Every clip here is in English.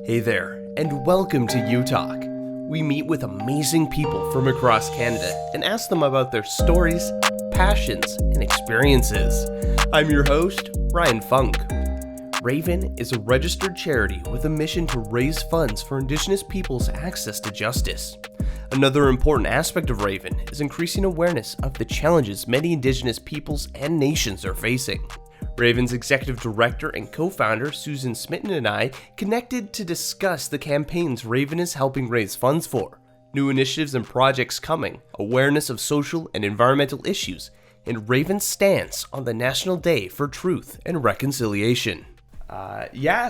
Hey there, and welcome to U Talk. We meet with amazing people from across Canada and ask them about their stories, passions, and experiences. I'm your host, Ryan Funk. Raven is a registered charity with a mission to raise funds for Indigenous peoples' access to justice. Another important aspect of Raven is increasing awareness of the challenges many Indigenous peoples and nations are facing. Raven's executive director and co-founder Susan Smitten and I connected to discuss the campaigns Raven is helping raise funds for, new initiatives and projects coming, awareness of social and environmental issues, and Raven's stance on the National Day for Truth and Reconciliation.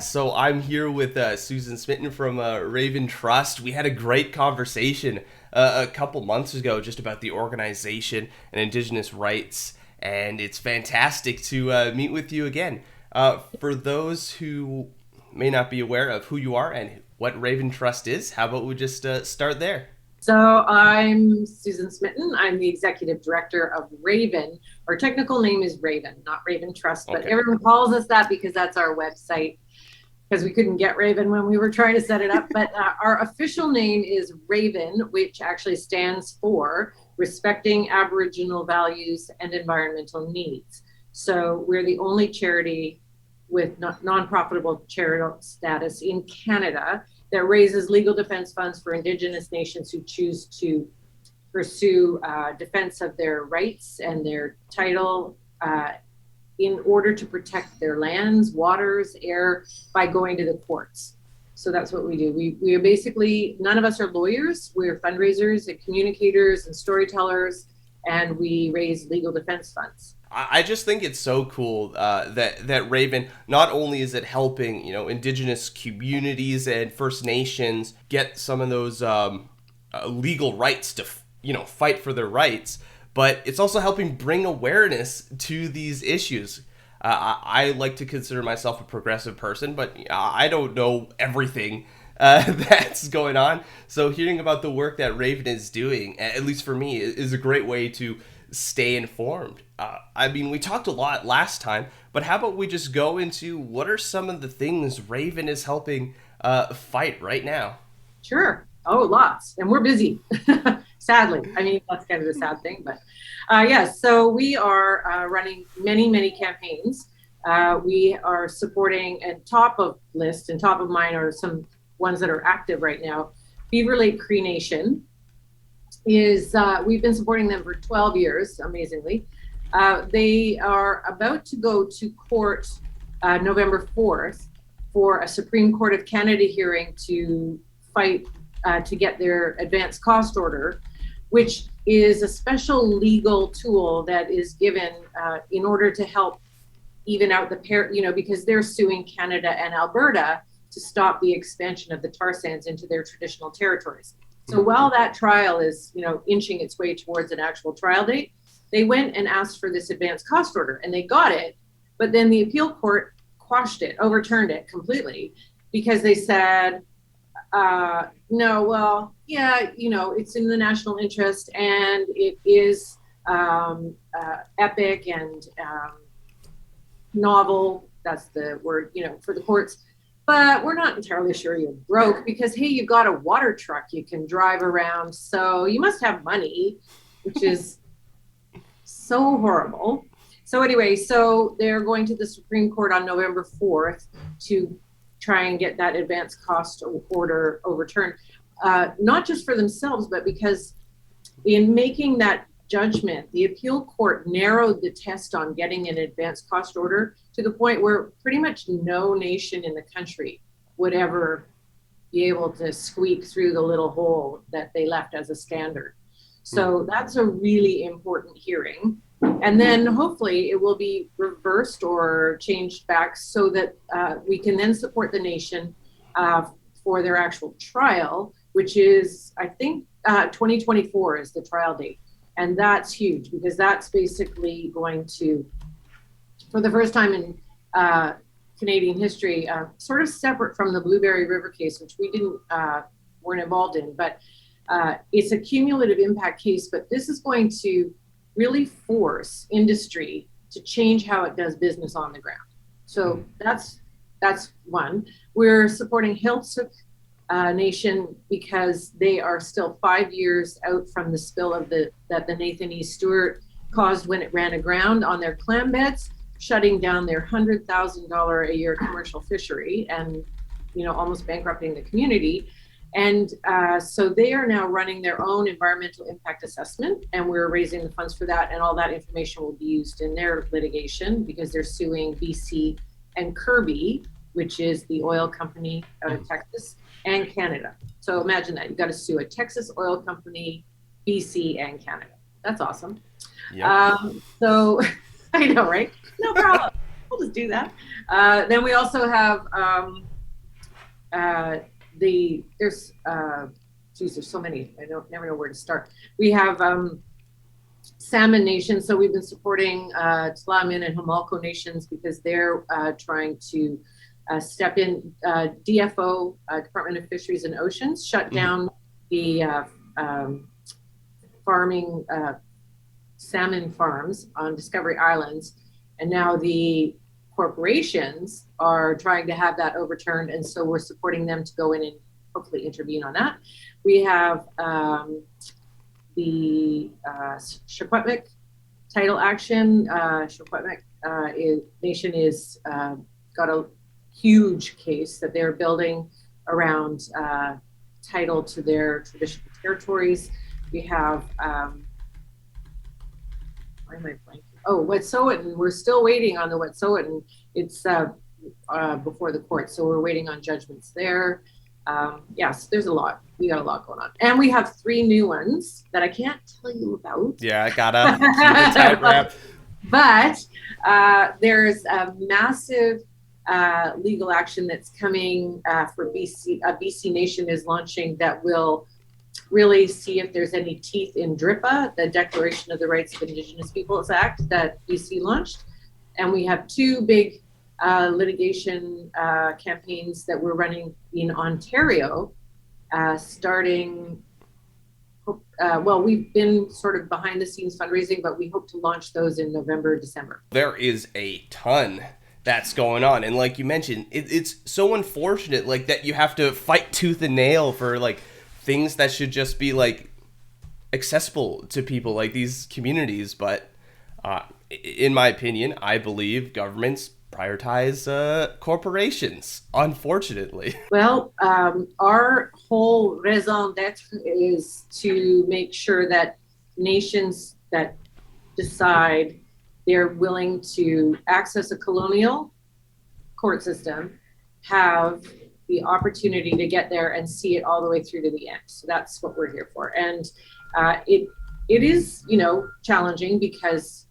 So I'm here with Susan Smitten from Raven Trust. We had a great conversation a couple months ago just about the organization and Indigenous rights. And it's fantastic to meet with you again. For those who may not be aware of who you are and what Raven Trust is, how about we just start there? So I'm Susan Smitten. I'm the executive director of Raven. Our technical name is Raven, not Raven Trust, but everyone calls us that because that's our website, because we couldn't get Raven when we were trying to set it up. But our official name is Raven, which actually stands for Respecting Aboriginal Values and Environmental Needs. So we're the only charity with non-profitable charitable status in Canada that raises legal defense funds for Indigenous nations who choose to pursue defense of their rights and their title in order to protect their lands, waters, air by going to the courts. So that's what we do. We are basically, none of us are lawyers. We're fundraisers and communicators and storytellers, and we raise legal defense funds. I just think it's so cool that Raven, not only is it helping, Indigenous communities and First Nations get some of those legal rights to, fight for their rights, but it's also helping bring awareness to these issues. I like to consider myself a progressive person, but I don't know everything that's going on. So hearing about the work that Raven is doing, at least for me, is a great way to stay informed. We talked a lot last time, but how about we just go into what are some of the things Raven is helping fight right now? Sure. Oh, lots. And we're busy, sadly. That's kind of the sad thing. But yes, so we are running many campaigns. We are supporting, and top of list and top of mind are some ones that are active right now. Beaver Lake Cree Nation is, we've been supporting them for 12 years, amazingly. They are about to go to court November 4th for a Supreme Court of Canada hearing to fight to get their advanced cost order, which is a special legal tool that is given in order to help even out the because they're suing Canada and Alberta to stop the expansion of the tar sands into their traditional territories. So while that trial is, inching its way towards an actual trial date, they went and asked for this advanced cost order and they got it, but then the appeal court quashed it, overturned it completely, because they said, no, well, yeah, it's in the national interest and it is epic and novel, that's the word, for the courts. But we're not entirely sure you're broke because, hey, you've got a water truck you can drive around, so you must have money, which is so horrible. So anyway, so they're going to the Supreme Court on November 4th to try and get that advanced cost order overturned, not just for themselves, but because in making that judgment, the appeal court narrowed the test on getting an advanced cost order to the point where pretty much no nation in the country would ever be able to squeak through the little hole that they left as a standard. So that's a really important hearing. And then hopefully it will be reversed or changed back so that we can then support the nation for their actual trial, which is, I think, 2024 is the trial date. And that's huge because that's basically going to, for the first time in Canadian history, sort of separate from the Blueberry River case, which we weren't involved in, but it's a cumulative impact case. But this is going to really force industry to change how it does business on the ground. So that's that's one. We're supporting S2E14 Nation because they are still 5 years out from the spill of that the Nathan E. Stewart caused when it ran aground on their clam beds, shutting down their $100,000 a year commercial fishery and, almost bankrupting the community. And so they are now running their own environmental impact assessment, and we're raising the funds for that. And all that information will be used in their litigation because they're suing BC and Kirby, which is the oil company out of Texas, and Canada. So imagine that. You've got to sue a Texas oil company, BC, and Canada. That's awesome. Yep. So I know, right? No problem. We'll just do that. Then we also have there's so many. I never know where to start. We have Salmon Nation. So we've been supporting Salmon and Homalco Nations because they're trying to step in. DFO, Department of Fisheries and Oceans, shut down the farming salmon farms on Discovery Islands, and now the corporations are trying to have that overturned, and so we're supporting them to go in and hopefully intervene on that. We have the Secwepemc title action. Secwepemc Nation is got a huge case that they're building around title to their traditional territories. We have why am I blanking? Oh, Wet'suwet'en. We're still waiting on the Wet'suwet'en. It's before the court, so we're waiting on judgments there. Yes, there's a lot. We got a lot going on, and we have 3 new ones that I can't tell you about. Yeah, I gotta keep it tight wrap. But there's a massive legal action that's coming for BC. BC Nation is launching that will really see if there's any teeth in DRIPA, the Declaration of the Rights of Indigenous Peoples Act that BC launched. And we have 2 big litigation campaigns that we're running in Ontario, starting, we've been sort of behind the scenes fundraising, but we hope to launch those in November, December. There is a ton that's going on. And like you mentioned, it's so unfortunate like that you have to fight tooth and nail for like things that should just be like accessible to people like these communities. But in my opinion, I believe governments prioritize corporations, unfortunately. Well, our whole raison d'etre is to make sure that nations that decide they're willing to access a colonial court system have the opportunity to get there and see it all the way through to the end. So that's what we're here for. And it is, challenging because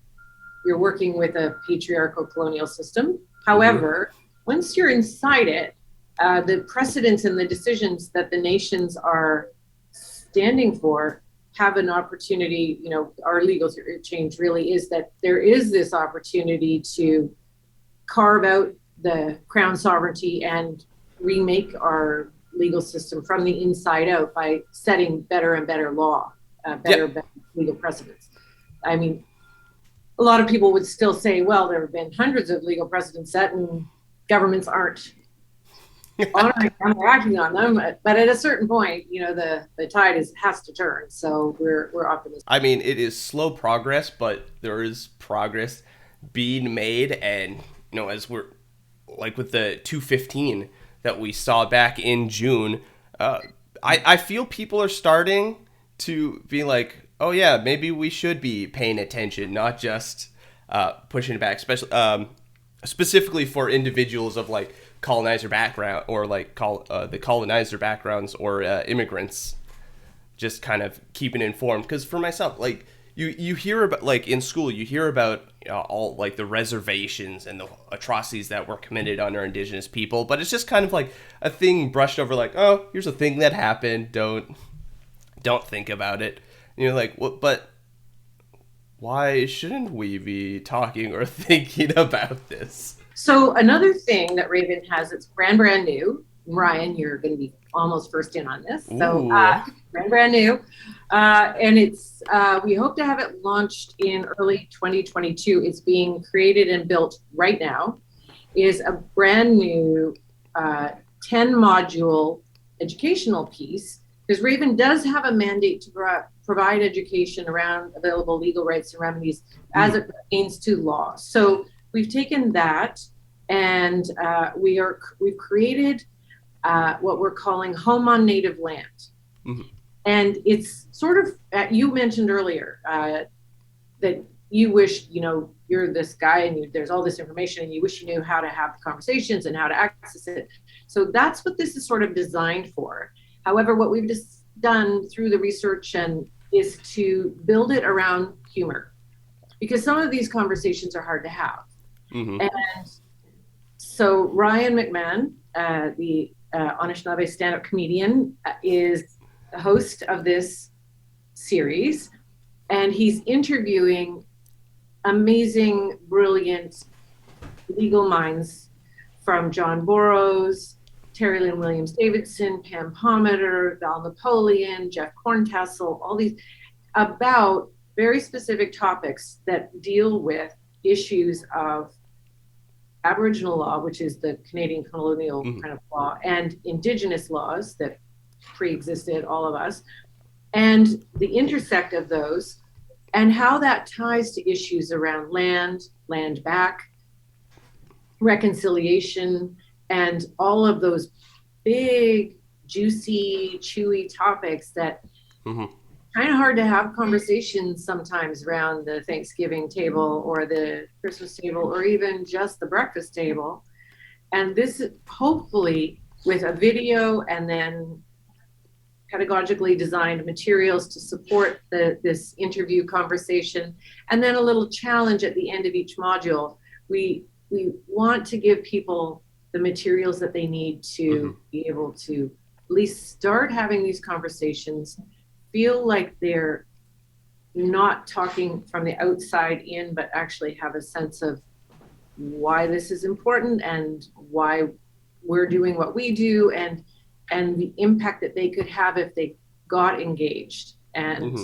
you're working with a patriarchal colonial system. However, once you're inside it, the precedents and the decisions that the nations are standing for have an opportunity, our legal change really is that there is this opportunity to carve out the crown sovereignty and remake our legal system from the inside out by setting better and better law, better legal precedents. I mean, a lot of people would still say, well, there have been hundreds of legal precedents set and governments aren't honoring them or acting on them. But at a certain point, the tide has to turn. So we're optimistic. I mean, it is slow progress, but there is progress being made. And, as we're like with the 215 that we saw back in June, I feel people are starting to be like, oh yeah, maybe we should be paying attention, not just pushing it back, especially specifically for individuals of like colonizer background or like the colonizer backgrounds or immigrants, just kind of keeping informed. Because for myself, like you hear about, like in school, you hear about all like the reservations and the atrocities that were committed on our Indigenous people, but it's just kind of like a thing brushed over, like, oh, here's a thing that happened, don't think about it. And you're like, well, but why shouldn't we be talking or thinking about this? So another thing that Raven has, it's brand new. Ryan, you're going to be almost first in on this. So brand new. And it's we hope to have it launched in early 2022. It's being created and built right now. is a brand new 10 module educational piece, because Raven does have a mandate to provide education around available legal rights and remedies as it pertains to law. So we've taken that, and we've created what we're calling Home on Native Land. Mm-hmm. And it's sort of, you mentioned earlier that you wish, you're this guy and there's all this information and you wish you knew how to have the conversations and how to access it. So that's what this is sort of designed for. However, what we've just done through the research is to build it around humor, because some of these conversations are hard to have. Mm-hmm. And so Ryan McMahon, the Anishinaabe stand-up comedian, is the host of this series, and he's interviewing amazing, brilliant legal minds from John Burroughs, Terry Lynn Williams Davidson, Pam Palmater, Val Napoleon, Jeff Corntassel, all these, about very specific topics that deal with issues of Aboriginal law, which is the Canadian colonial kind of law, and Indigenous laws that pre-existed all of us, and the intersect of those, and how that ties to issues around land back, reconciliation, and all of those big, juicy, chewy topics that kind of hard to have conversations sometimes around the Thanksgiving table or the Christmas table or even just the breakfast table. And this, hopefully, with a video and then pedagogically designed materials to support this interview conversation, and then a little challenge at the end of each module. We want to give people the materials that they need to be able to at least start having these conversations, feel like they're not talking from the outside in, but actually have a sense of why this is important and why we're doing what we do, and the impact that they could have if they got engaged. And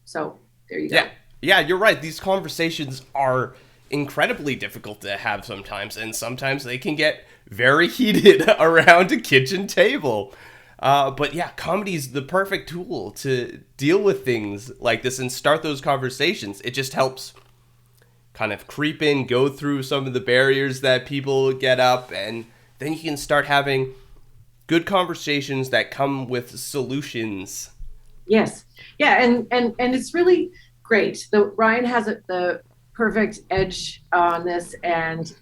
so there you go. Yeah, you're right. These conversations are incredibly difficult to have sometimes, and sometimes they can get very heated around a kitchen table. But yeah, comedy is the perfect tool to deal with things like this and start those conversations. It just helps kind of creep in, go through some of the barriers that people get up, and then you can start having good conversations that come with solutions. Yes. Yeah. And it's really great. Ryan has the perfect edge on this. And,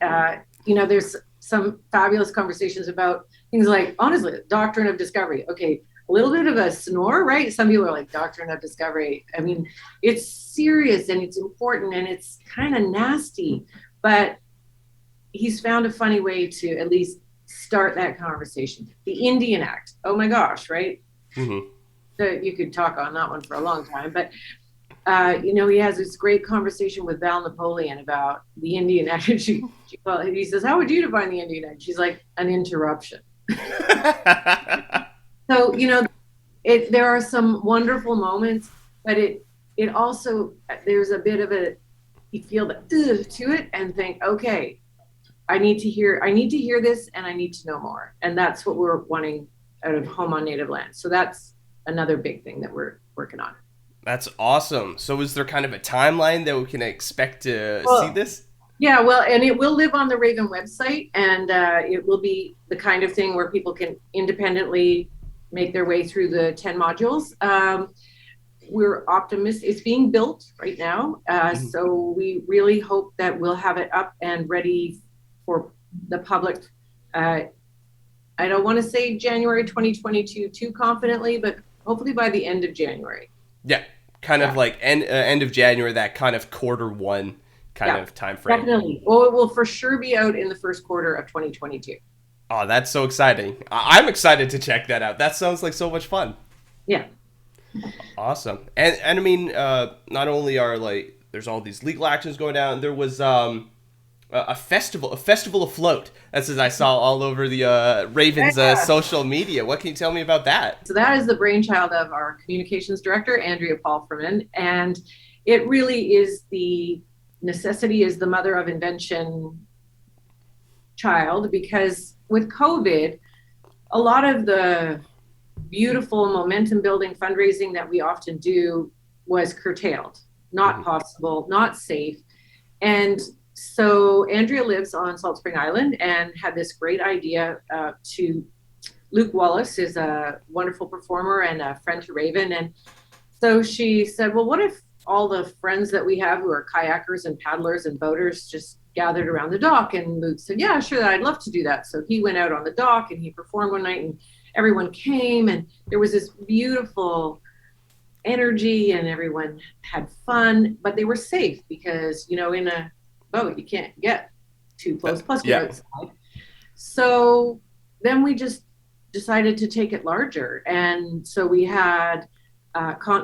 there's some fabulous conversations about things like, honestly, doctrine of discovery. Okay. A little bit of a snore, right? Some people are like, doctrine of discovery. I mean, it's serious and it's important and it's kind of nasty, but he's found a funny way to at least start that conversation. The Indian Act. Oh my gosh, right? So you could talk on that one for a long time, but he has this great conversation with Val Napoleon about the Indian Act. He says, "How would you define the Indian Act?" She's like, "An interruption." So there are some wonderful moments, but it also, there's a bit of you feel that to it and think, okay, I need to hear this and I need to know more. And that's what we're wanting out of Home on Native Land. So that's another big thing that we're working on. That's awesome. So is there kind of a timeline that we can expect to see this? Yeah, well, and it will live on the Raven website, and it will be the kind of thing where people can independently make their way through the 10 modules. We're optimistic. It's being built right now. So we really hope that we'll have it up and ready for the public. I don't want to say January 2022 too confidently, but hopefully by the end of January. Yeah, kind of like end of January, that kind of Q1 kind of time frame. Definitely. Well, it will for sure be out in the first quarter of 2022. Oh, that's so exciting. I'm excited to check that out. That sounds like so much fun. Yeah. Awesome. And I mean, not only are there's all these legal actions going down, there was a festival afloat. That's as I saw all over the Ravens social media. What can you tell me about that? So that is the brainchild of our communications director, Andrea Palfreman, and it really is the necessity is the mother of invention child, because with COVID, a lot of the beautiful momentum building fundraising that we often do was curtailed, not possible, not safe. And so Andrea lives on Salt Spring Island and had this great idea to Luke Wallace is a wonderful performer and a friend to Raven. And so she said, well, what if all the friends that we have who are kayakers and paddlers and boaters just gathered around the dock? And Luke said, yeah, sure, I'd love to do that. So he went out on the dock and he performed one night, and everyone came, and there was this beautiful energy and everyone had fun, but they were safe because, you know, in a boat, you can't get too close, plus you're outside. So then we just decided to take it larger. And so we had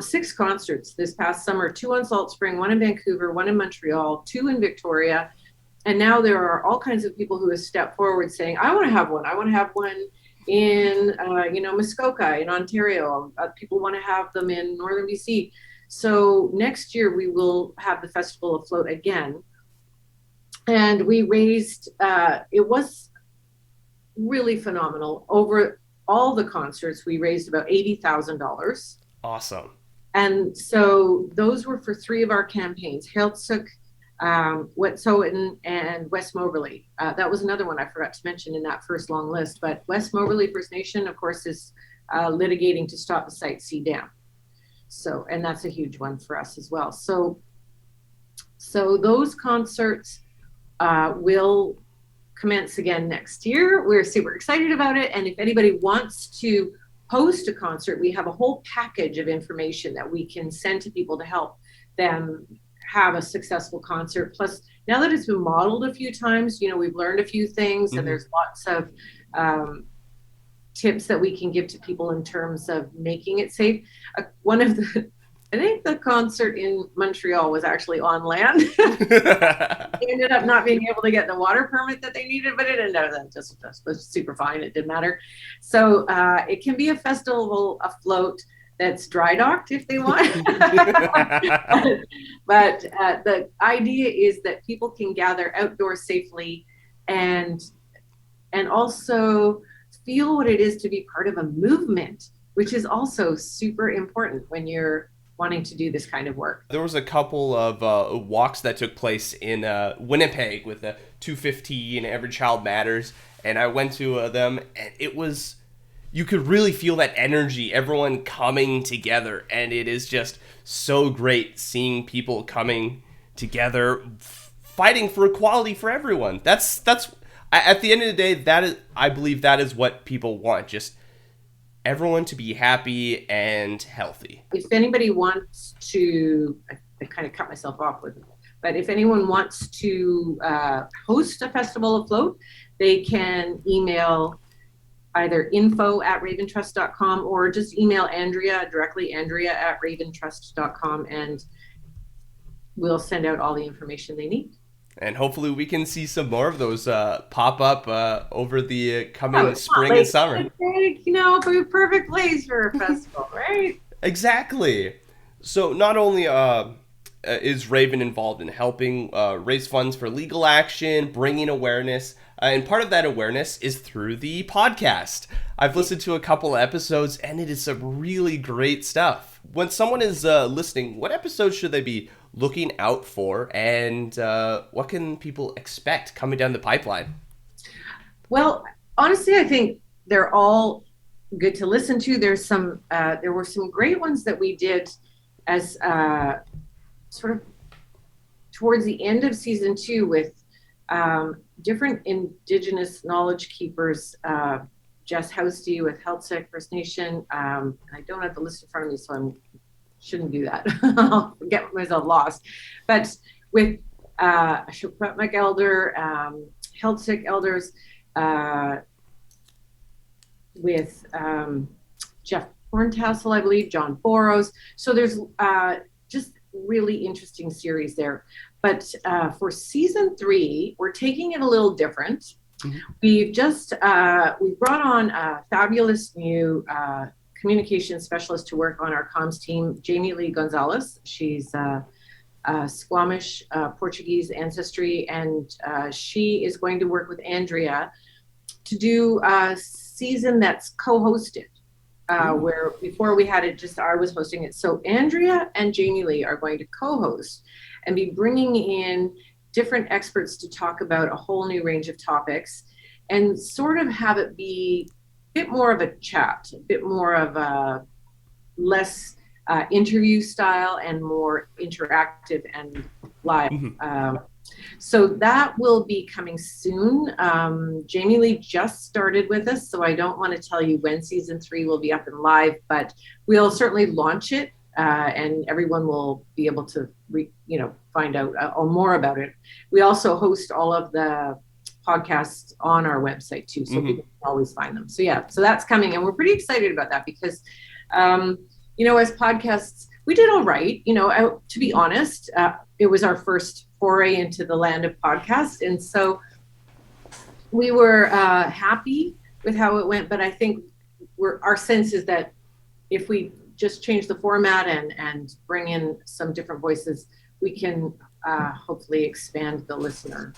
6 concerts this past summer, 2 on Salt Spring, 1 in Vancouver, 1 in Montreal, 2 in Victoria. And now there are all kinds of people who have stepped forward saying, I want to have one. I want to have one in, Muskoka in Ontario. People want to have them in Northern BC. So next year we will have the festival afloat again. And we raised, it was really phenomenal. Over all the concerts, we raised about $80,000. Awesome. And so those were for 3 of our campaigns, Heiltsuk, Wet'suwet'en, and West Moberly. That was another one I forgot to mention in that first long list, but West Moberly First Nation, of course, is litigating to stop the Site C dam. So, and that's a huge one for us as well. So those concerts will commence again next year. We're super excited about it. And if anybody wants to host a concert, we have a whole package of information that we can send to people to help them have a successful concert. Plus, now that it's been modeled a few times, you know, we've learned a few things, and there's lots of tips that we can give to people in terms of making it safe. I think the concert in Montreal was actually on land. They ended up not being able to get the water permit that they needed, but it ended up that just was super fine. It didn't matter. So it can be a festival afloat that's dry docked if they want. but the idea is that people can gather outdoors safely and also feel what it is to be part of a movement, which is also super important when you're wanting to do this kind of work. There was a couple of walks that took place in Winnipeg with the 215 Every Child Matters, and I went to them, and it was, you could really feel that energy, everyone coming together, and it is just so great seeing people coming together, fighting for equality for everyone. That's at the end of the day, I believe that is what people want, just everyone to be happy and healthy. If anybody wants to, I kind of cut myself off with it, but if anyone wants to host a festival afloat, they can email either info@raventrust.com or just email Andrea directly, Andrea@raventrust.com, and we'll send out all the information they need. And hopefully we can see some more of those pop up over the coming spring and summer. You know, a perfect place for a festival, right? Exactly. So not only is Raven involved in helping raise funds for legal action, bringing awareness, and part of that awareness is through the podcast. I've listened to a couple episodes, and it is some really great stuff. When someone is listening, what episodes should they be looking out for, and what can people expect coming down the pipeline? Well, honestly, I think they're all good to listen to. There's some, there were some great ones that we did as sort of towards the end of season 2 with different Indigenous knowledge keepers. Jess Housty with Heiltsuk First Nation. I don't have the list in front of me, so I shouldn't do that. I'll get myself lost. But with Shukputmuk elder, Heiltsuk elders, with Jeff Horntassel, I believe, John Boros. So there's just really interesting series there. But for season 3, we're taking it a little different. Mm-hmm. We've just we brought on a fabulous new communication specialist to work on our comms team, Jamie Lee Gonzalez. She's Squamish, Portuguese ancestry, and she is going to work with Andrea to do a season that's co-hosted. Where before we had it just I was hosting it. So Andrea and Jamie Lee are going to co-host and be bringing in different experts to talk about a whole new range of topics and sort of have it be a bit more of a chat, a bit more of a less interview style and more interactive and live. So that will be coming soon. Jamie Lee just started with us, so I don't want to tell you when season 3 will be up and live, but we'll certainly launch it, and everyone will be able to, find out more about it. We also host all of the podcasts on our website too, so people can always find them. So yeah, so that's coming, and we're pretty excited about that because, as podcasts, we did all right. To be honest, it was our first foray into the land of podcasts. And so we were happy with how it went, but I think our sense is that if we just change the format and bring in some different voices, we can hopefully expand the listener.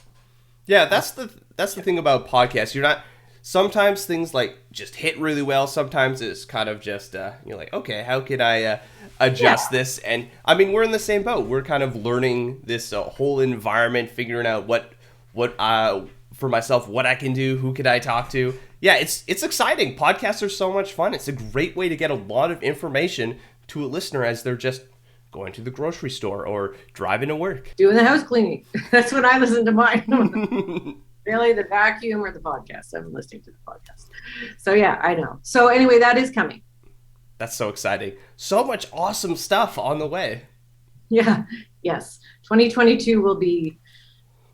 Yeah, that's the thing about podcasts. You're not, sometimes things like just hit really well. Sometimes it's kind of just, you're like, okay, how can I adjust this? And I mean, we're in the same boat. We're kind of learning this whole environment, figuring out what for myself, what I can do, who could I talk to. Yeah, it's exciting. Podcasts are so much fun. It's a great way to get a lot of information to a listener as they're just going to the grocery store or driving to work. Doing the house cleaning. That's when I listen to mine. Really, the vacuum or the podcast? I'm listening to the podcast. So yeah, I know. So anyway, that is coming. That's so exciting. So much awesome stuff on the way. Yeah. Yes. 2022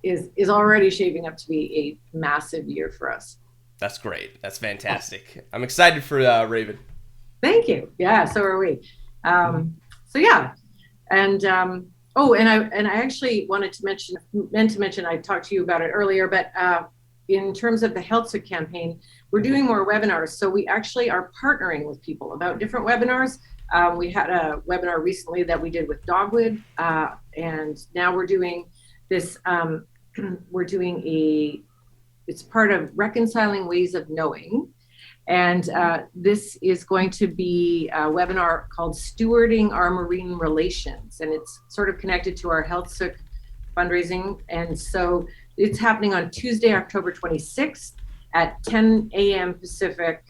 is already shaping up to be a massive year for us. That's great. That's fantastic. I'm excited for Raven. Thank you. Yeah. So are we. So yeah. And and I actually meant to mention, I talked to you about it earlier, but in terms of the HealthSIC campaign, we're doing more webinars. So we actually are partnering with people about different webinars. We had a webinar recently that we did with Dogwood, and now we're doing this. It's part of Reconciling Ways of Knowing. And this is going to be a webinar called Stewarding Our Marine Relations. And it's sort of connected to our HealthSIC fundraising. And so it's happening on Tuesday, October 26th at 10 a.m. Pacific,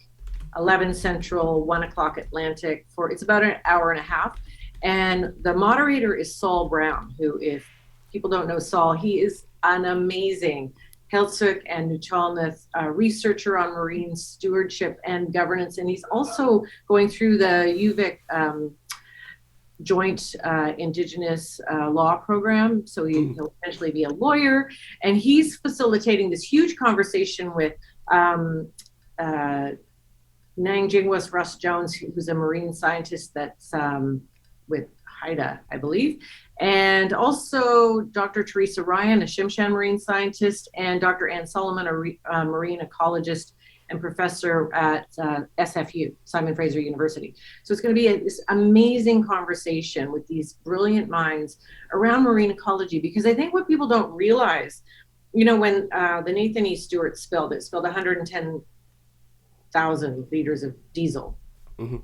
11 Central, 1 o'clock Atlantic. It's about an hour and a half. And the moderator is Saul Brown, who, if people don't know Saul, he is an amazing HealthSIC and Nuchalnath researcher on marine stewardship and governance. And he's also going through the UVic joint Indigenous law program. So he'll eventually be a lawyer. And he's facilitating this huge conversation with Nang Jingwas Russ Jones, who's a marine scientist that's with Haida, I believe. And also Dr. Teresa Ryan, a Shimshan marine scientist, and Dr. Ann Solomon, a marine ecologist and professor at SFU, Simon Fraser University. So it's going to be this amazing conversation with these brilliant minds around marine ecology, because I think what people don't realize, when the Nathan E. Stewart spilled 110,000 liters of diesel. And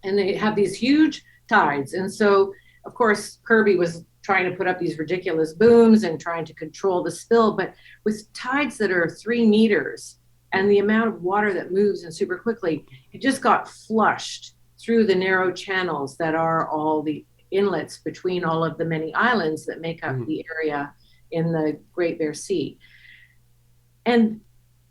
they have these huge tides. And so, of course, Kirby was trying to put up these ridiculous booms and trying to control the spill, but with tides that are 3 meters and the amount of water that moves and super quickly, it just got flushed through the narrow channels that are all the inlets between all of the many islands that make up the area in the Great Bear Sea. And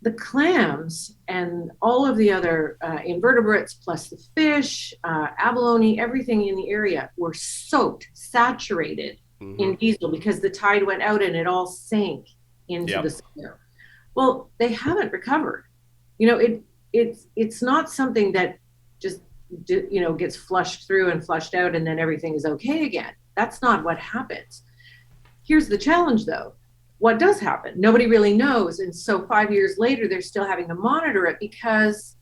the clams and all of the other invertebrates, plus the fish, abalone, everything in the area were soaked, saturated in diesel because the tide went out and it all sank into the sea. Well, they haven't recovered. It's not something that just gets flushed through and flushed out and then everything is okay again. That's not what happens. Here's the challenge, though. What does happen? Nobody really knows. And so 5 years later, they're still having to monitor it because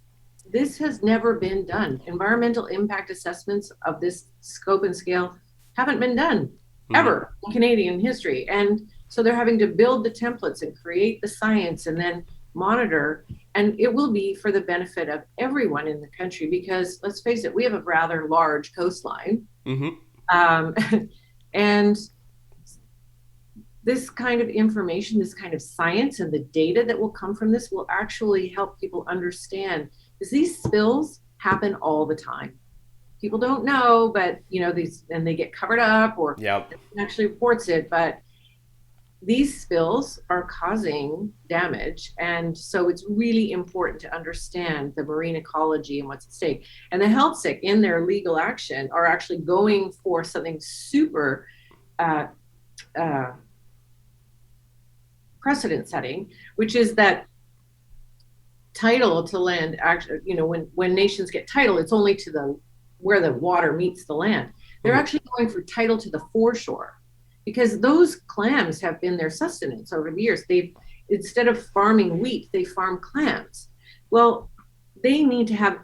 this has never been done. Environmental impact assessments of this scope and scale haven't been done. ever in Canadian history. And so they're having to build the templates and create the science and then monitor. And it will be for the benefit of everyone in the country because, let's face it, we have a rather large coastline. Um, and this kind of information, this kind of science and the data that will come from this will actually help people understand, because these spills happen all the time. People don't know, but these, and they get covered up or actually reports it, but these spills are causing damage. And so it's really important to understand the marine ecology and what's at stake. And the health sick in their legal action are actually going for something super precedent setting, which is that title to land, actually, when nations get title, it's only to where the water meets the land. They're actually going for title to the foreshore, because those clams have been their sustenance over the years. Instead of farming wheat, they farm clams. Well, they need to have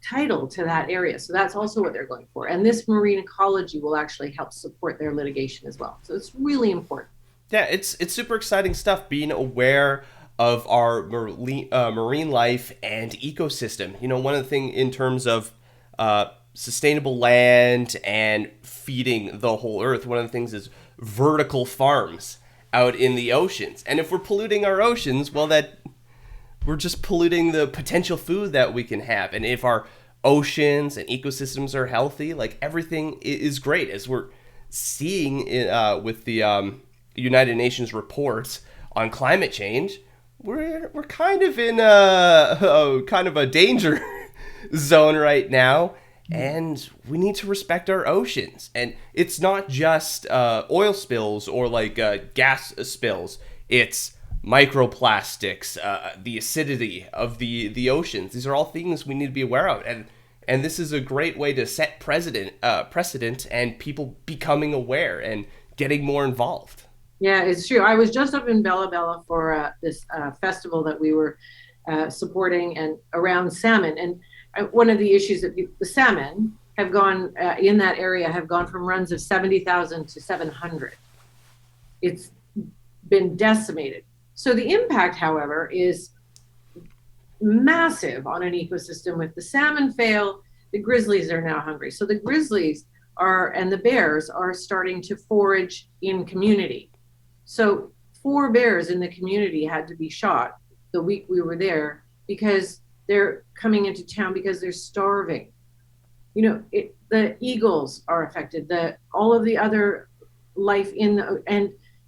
title to that area. So that's also what they're going for. And this marine ecology will actually help support their litigation as well. So it's really important. Yeah, it's super exciting stuff, being aware of our marine life and ecosystem. One of the things in terms of sustainable land and feeding the whole earth, one of the things is vertical farms out in the oceans. And if we're polluting our oceans, well, that we're just polluting the potential food that we can have. And if our oceans and ecosystems are healthy, like, everything is great, as we're seeing with the United Nations reports on climate change. We're kind of in a danger zone right now. And we need to respect our oceans. And it's not just oil spills or gas spills. It's microplastics, the acidity of the oceans. These are all things we need to be aware of. And this is a great way to set precedent and people becoming aware and getting more involved. Yeah, it's true. I was just up in Bella Bella for this festival that we were supporting, and around salmon. And one of the issues that the salmon have gone in that area have gone from runs of 70,000 to 700. It's been decimated. So the impact, however, is massive on an ecosystem. With the salmon fail, the grizzlies are now hungry. So the grizzlies and the bears are starting to forage in community. So 4 bears in the community had to be shot the week we were there because they're coming into town because they're starving. The eagles are affected, all of the other life and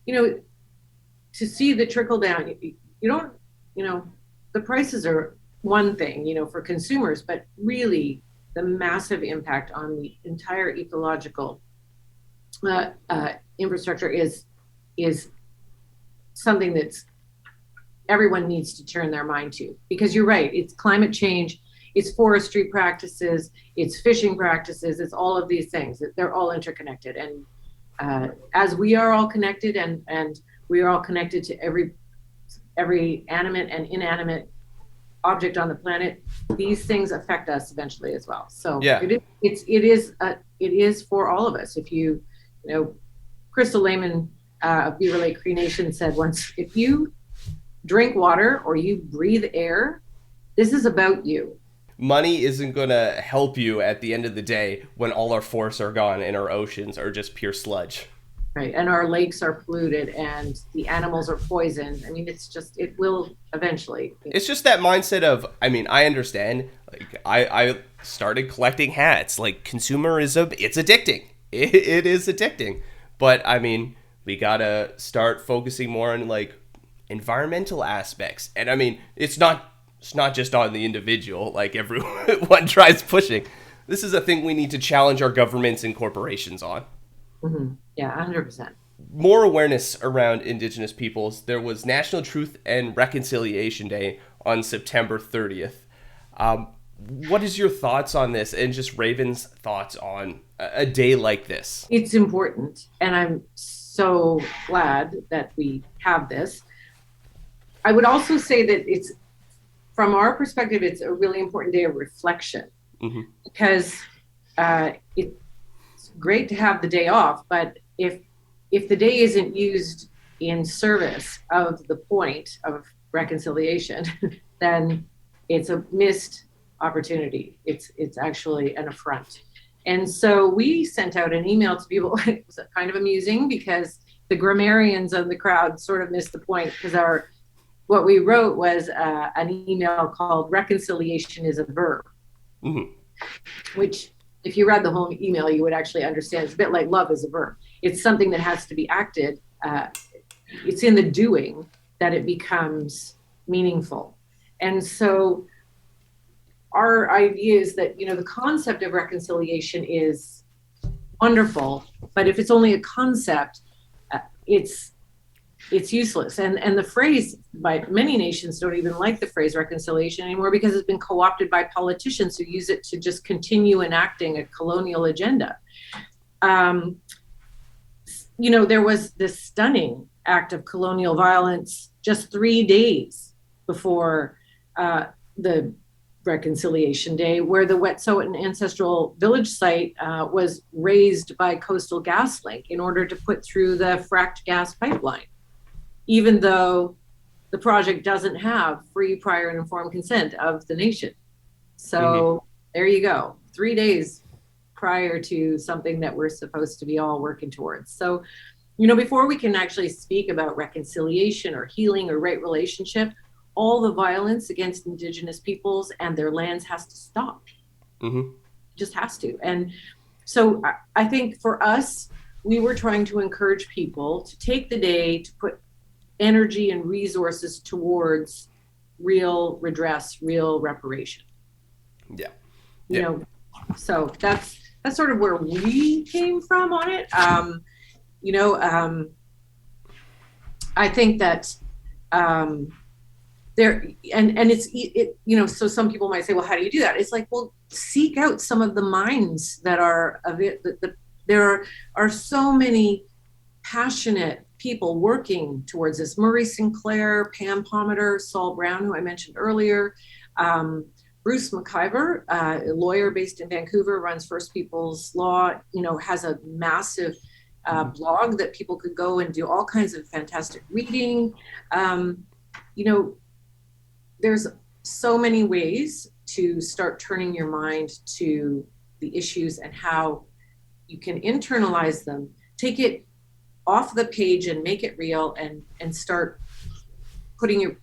to see the trickle down, the prices are one thing, for consumers, but really the massive impact on the entire ecological infrastructure is something that's everyone needs to turn their mind to, because you're right, it's climate change, it's forestry practices, it's fishing practices, it's all of these things. They're all interconnected. And as we are all connected, and we are all connected to every animate and inanimate object on the planet, these things affect us eventually as well. So yeah, it is for all of us. If Crystal Lehman of Beaver Lake Cree Nation said once, if you drink water or you breathe air, this is about you. Money isn't going to help you at the end of the day when all our forests are gone and our oceans are just pure sludge. Right, and our lakes are polluted and the animals are poisoned. I mean, it will eventually. It's just that mindset of, I understand. I started collecting hats. Consumerism, it's addicting. It is addicting. But, we got to start focusing more on, environmental aspects. And, it's not just on the individual, everyone tries pushing. This is a thing we need to challenge our governments and corporations on. Mm-hmm. Yeah, 100%. More awareness around Indigenous peoples. There was National Truth and Reconciliation Day on September 30th. What is your thoughts on this, and just Raven's thoughts on a day like this? It's important, and I'm so glad that we have this. I would also say that from our perspective, it's a really important day of reflection, because it's great to have the day off, but if if the day isn't used in service of the point of reconciliation, then it's a missed opportunity. It's actually an affront. And so we sent out an email to people. It was kind of amusing because the grammarians of the crowd sort of missed the point, because what we wrote was an email called "Reconciliation is a Verb," Mm-hmm. which, if you read the whole email, you would actually understand. It's a bit like love is a verb. It's something that has to be acted. It's in the doing that it becomes meaningful. And so our idea is that, the concept of reconciliation is wonderful, but if it's only a concept, it's useless. And the phrase, by many nations, don't even like the phrase reconciliation anymore, because it's been co-opted by politicians who use it to just continue enacting a colonial agenda. There was this stunning act of colonial violence just 3 days before the Reconciliation Day, where the Wet'suwet'en ancestral village site was razed by Coastal GasLink in order to put through the fracked gas pipeline, even though the project doesn't have free, prior, and informed consent of the nation. So There you go. 3 days prior to something that we're supposed to be all working towards. So, before we can actually speak about reconciliation or healing or right relationship, all the violence against Indigenous peoples and their lands has to stop. Mm-hmm. It just has to. And so I think for us, we were trying to encourage people to take the day to put energy and resources towards real redress, real reparation. Yeah. So that's sort of where we came from on it. I think that there, and it's, so some people might say, well, how do you do that? It's like, well, seek out some of the minds that are of it. There are so many passionate people working towards this. Murray Sinclair, Pam Pomater, Saul Brown, who I mentioned earlier, Bruce McIver, a lawyer based in Vancouver, runs First Peoples Law, has a massive blog that people could go and do all kinds of fantastic reading. There's so many ways to start turning your mind to the issues and how you can internalize them, take it off the page and make it real, and start putting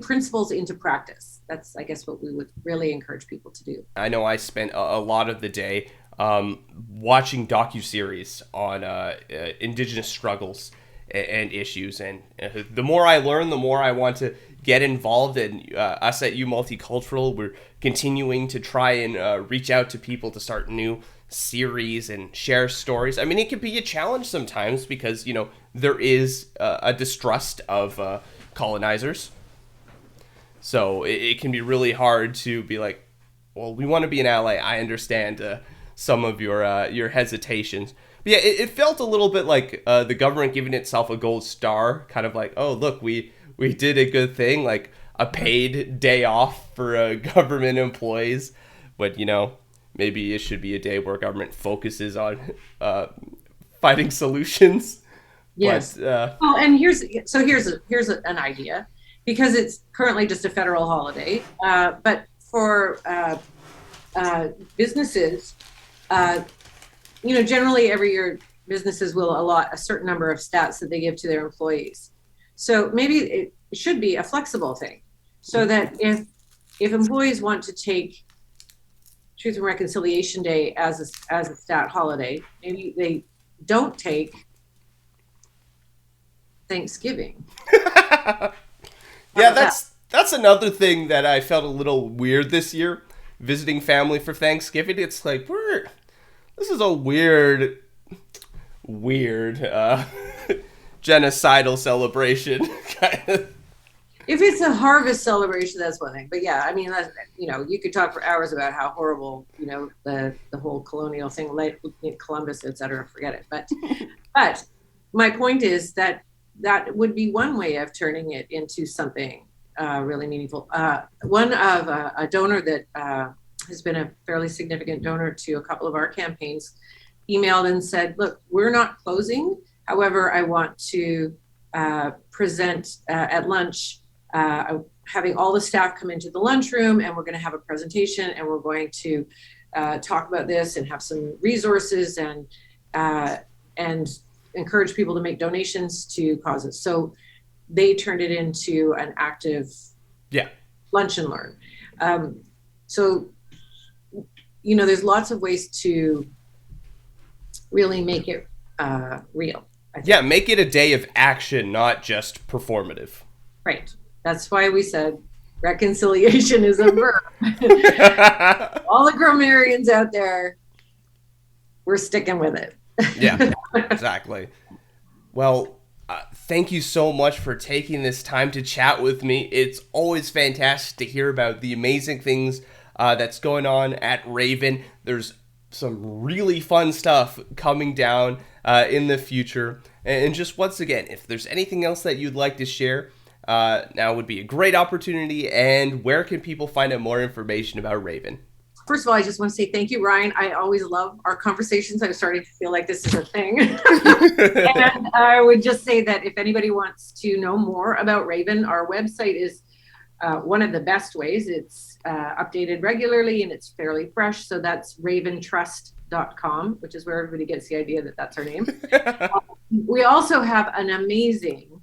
principles into practice. That's, I guess, what we would really encourage people to do. I know I spent a lot of the day watching docuseries on Indigenous struggles and issues, and the more I learn, the more I want to get involved. And us at U Multicultural, we're continuing to try and reach out to people to start new series and share stories. I mean, it can be a challenge sometimes because, there is a distrust of colonizers. So it can be really hard to be like, well, we want to be an ally. I understand some of your hesitations. But yeah, it felt a little bit like the government giving itself a gold star, kind of like, oh, look, we did a good thing, like a paid day off for government employees. But, maybe it should be a day where government focuses on finding solutions. Yes. But, and here's an idea, because it's currently just a federal holiday. But for businesses, generally every year businesses will allot a certain number of stats that they give to their employees. So maybe it should be a flexible thing, so that if employees want to take Truth and Reconciliation Day as a stat holiday, maybe they don't take Thanksgiving. Yeah, that's another thing that I felt a little weird this year, visiting family for Thanksgiving. It's like, this is a weird genocidal celebration kind of. If it's a harvest celebration, that's one thing. But yeah, I mean, you could talk for hours about how horrible, the whole colonial thing, like Columbus, et cetera, forget it. But my point is that would be one way of turning it into something really meaningful. One of a donor that has been a fairly significant donor to a couple of our campaigns emailed and said, look, we're not closing. However, I want to present at lunch, having all the staff come into the lunchroom, and we're going to have a presentation, and we're going to talk about this and have some resources and encourage people to make donations to causes. So they turned it into an active lunch and learn. So, there's lots of ways to really make it real. Yeah, make it a day of action, not just performative. Right. That's why we said reconciliation is a verb. All the grammarians out there, we're sticking with it. Yeah, exactly. Well, thank you so much for taking this time to chat with me. It's always fantastic to hear about the amazing things that's going on at Raven. There's some really fun stuff coming down in the future. And just once again, if there's anything else that you'd like to share, now would be a great opportunity. And where can people find out more information about Raven? First of all, I just want to say thank you, Ryan. I always love our conversations. I'm starting to feel like this is a thing. And I would just say that if anybody wants to know more about Raven, our website is one of the best ways. It's updated regularly and it's fairly fresh. So that's raventrust.com, which is where everybody gets the idea that that's our name. We also have an amazing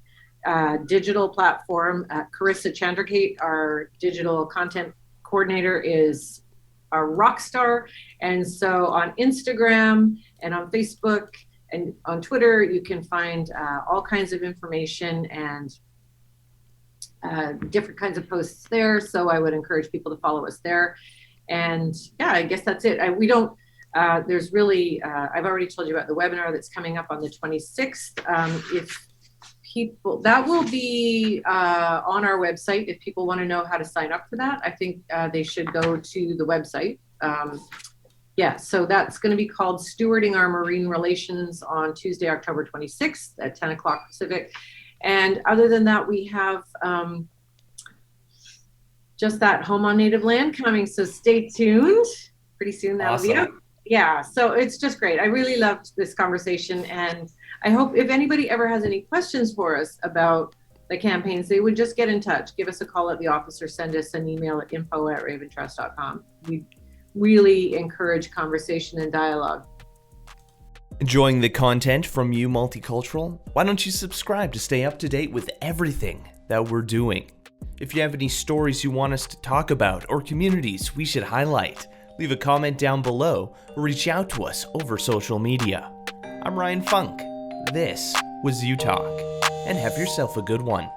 digital platform. Carissa Chandrakate, our digital content coordinator, is a rock star. And so on Instagram and on Facebook and on Twitter, you can find all kinds of information and different kinds of posts there. So I would encourage people to follow us there. And yeah, I guess that's it. There's really, I've already told you about the webinar that's coming up on the 26th. If people, that will be on our website. If people want to know how to sign up for that, I think they should go to the website. So that's going to be called Stewarding Our Marine Relations on Tuesday, October 26th at 10 o'clock Pacific. And other than that, we have just that Home on Native Land coming. So stay tuned. Pretty soon that'll be out. Yeah, so it's just great. I really loved this conversation. And I hope if anybody ever has any questions for us about the campaigns, they would just get in touch. Give us a call at the office or send us an email at info@raventrust.com. We really encourage conversation and dialogue. Enjoying the content from You Multicultural? Why don't you subscribe to stay up to date with everything that we're doing? If you have any stories you want us to talk about or communities we should highlight, leave a comment down below or reach out to us over social media. I'm Ryan Funk. This was You Talk, and have yourself a good one.